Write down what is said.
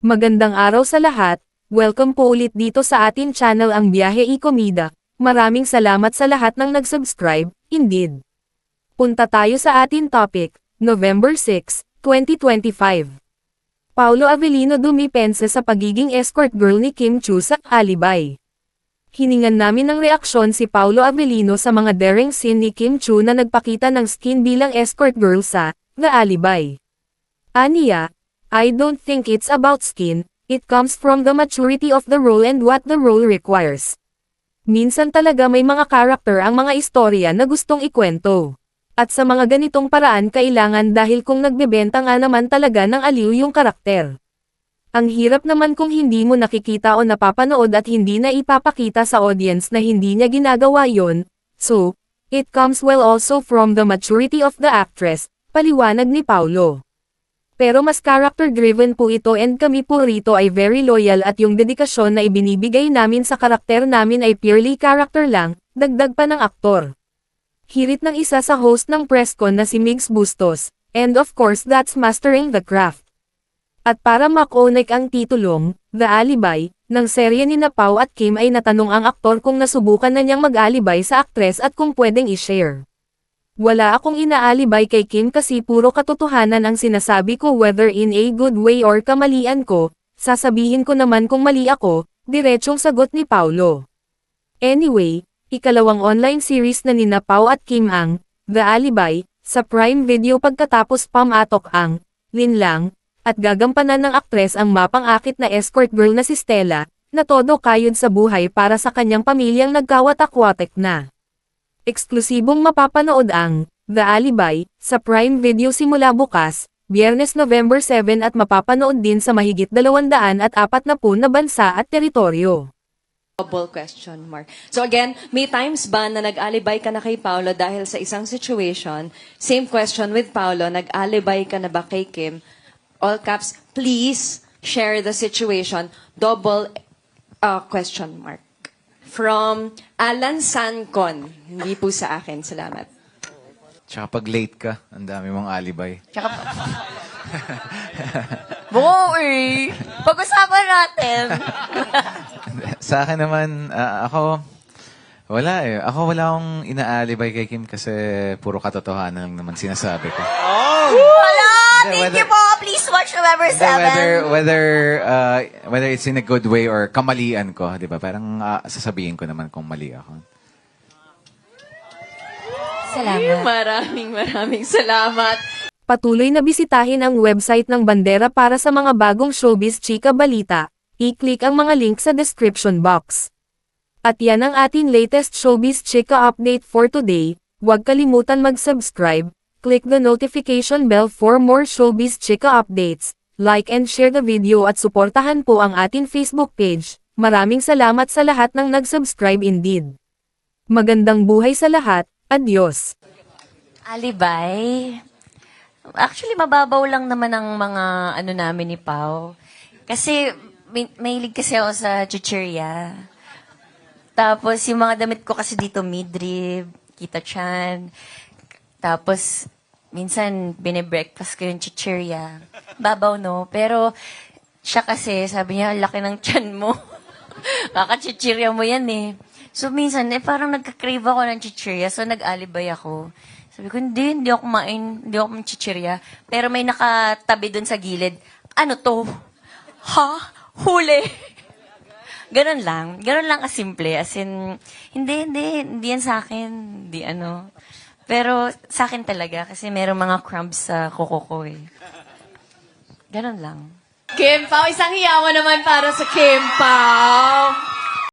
Magandang araw sa lahat, welcome po ulit dito sa atin channel ang Biyahe y Comida. Maraming salamat sa lahat ng nag-subscribe, indeed. Punta tayo sa atin topic, November 6, 2025. Paulo Avellino dumipensa sa pagiging escort girl ni Kim Chiu sa Alibay. Hiningan namin ng reaksyon si Paulo Avellino sa mga daring scene ni Kim Chiu na nagpakita ng skin bilang escort girl sa The Alibay. Aniya, I don't think it's about skin, it comes from the maturity of the role and what the role requires. Minsan talaga may mga karakter ang mga istorya na gustong ikwento. At sa mga ganitong paraan kailangan dahil kung nagbebenta nga naman talaga ng aliw yung karakter. Ang hirap naman kung hindi mo nakikita o napapanood at hindi na ipapakita sa audience na hindi niya ginagawa yon. So, it comes well also from the maturity of the actress, paliwanag ni Paulo. Pero mas character-driven po ito and kami po rito ay very loyal at yung dedikasyon na ibinibigay namin sa karakter namin ay purely character lang, dagdag pa ng aktor. Hirit ng isa sa host ng presscon na si Migs Bustos, and of course that's mastering the craft. At para makonek ang titulong, The Alibay, ng serye ni Pao at Kim ay natanong ang aktor kung nasubukan na niyang mag-alibay sa aktres at kung pwedeng i-share. Wala akong inaalibay kay Kim kasi puro katotohanan ang sinasabi ko whether in a good way or kamalian ko, sasabihin ko naman kung mali ako, diretsong sagot ni Paulo. Anyway, ikalawang online series na nina Pao at Kim ang The Alibay, sa Prime Video pagkatapos pamatok ang Linlang, at gagampanan ng aktres ang mapang-akit na escort girl na si Stella, na todo kayod sa buhay para sa kanyang pamilyang nagkawatak-watek na. Eksklusibong mapapanood ang The Alibay sa Prime Video simula bukas, Biyernes November 7 at mapapanood din sa mahigit 240 na bansa at teritoryo. Double question mark. So again, may times ba na nag-alibay ka na kay Paolo dahil sa isang situation? Same question with Paolo, nag-alibay ka na ba kay Kim? All caps, please share the situation. Double question mark. From Alan Sancon. Hindi po sa akin. Salamat. Tsaka pag late ka, ang dami mong alibay. Tsaka buo eh. Pag-usapan natin. Sa akin naman, ako, wala eh. Ako wala akong inaalibay kay Kim kasi puro katotohanan lang naman sinasabi ko. Wala! Thank Whether- you po! Please watch November 7. Whether it's in a good way or kamalian ko, di ba? Parang sasabihin ko naman kung mali ako. Salamat. Maraming salamat. Patuloy na bisitahin ang website ng Bandera para sa mga bagong showbiz chika balita. I-click ang mga link sa description box. At yan ang ating latest showbiz chika update for today. Huwag kalimutan mag-subscribe. Click the notification bell for more showbiz chika updates. Like and share the video at suportahan po ang ating Facebook page. Maraming salamat sa lahat ng nag-subscribe indeed. Magandang buhay sa lahat. Adios. Alibay. Actually, mababaw lang naman ang mga ano namin ni Pao. Kasi, mahilig kasi ako sa chichirya. Tapos, yung mga damit ko kasi dito, midrib, kita-chan. Tapos, minsan, binibreakfast ko yung chichirya. Babaw, no? Pero, siya kasi, sabi niya, laki ng tiyan mo. Baka chichirya mo yan eh. So, minsan, parang nagka-crave ako ng chichirya. So, nag-alibay ako. Sabi ko, hindi ako kumain. Hindi ako kumain chichirya. Pero may nakatabi dun sa gilid. Ano to? Ha? Huli? Ganon lang. Ganon lang kasimple. As in, hindi yan sa akin. Hindi ano. Pero sa akin talaga. Kasi merong mga crumbs sa kuko ko eh. Ganon lang. Kim Pao, isang hiyawan naman para sa Kim Pao.